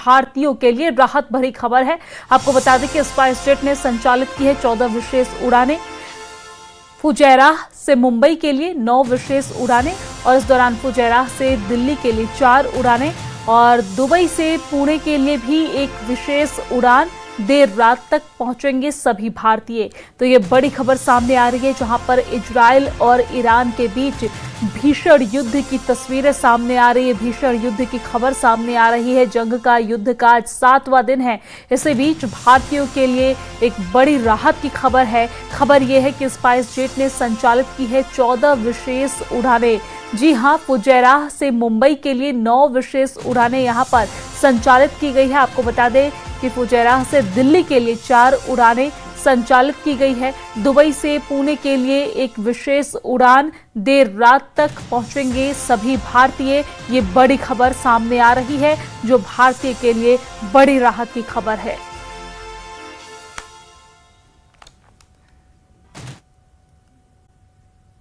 भारतीयों के लिए राहत भरी खबर है। आपको बता दें कि स्पाइस जेट ने संचालित की है 14 विशेष उड़ानें। फुजैराह से मुंबई के लिए 9 विशेष उड़ानें और इस दौरान फुजैराह से दिल्ली के लिए 4 उड़ानें और दुबई से पुणे के लिए भी एक विशेष उड़ान। देर रात तक पहुंचेंगे सभी भारतीय। तो ये बड़ी खबर सामने आ रही है, जहां पर इजराइल और ईरान के बीच भीषण युद्ध की तस्वीरें सामने आ रही है, भीषण युद्ध की खबर सामने आ रही है। जंग का, युद्ध का आज 7वां दिन है। इसी बीच भारतीयों के लिए एक बड़ी राहत की खबर है। खबर यह है कि स्पाइस जेट ने संचालित की है 14 विशेष उड़ानें। जी हां, फुजैराह से मुंबई के लिए 9 विशेष उड़ानें यहां पर संचालित की गई है। आपको बता दें कि फुजैराह से दिल्ली के लिए 4 उड़ानें संचालित की गई है। दुबई से पुणे के लिए एक विशेष उड़ान। देर रात तक पहुंचेंगे सभी भारतीय। ये बड़ी खबर सामने आ रही है, जो भारतीय के लिए बड़ी राहत की खबर है।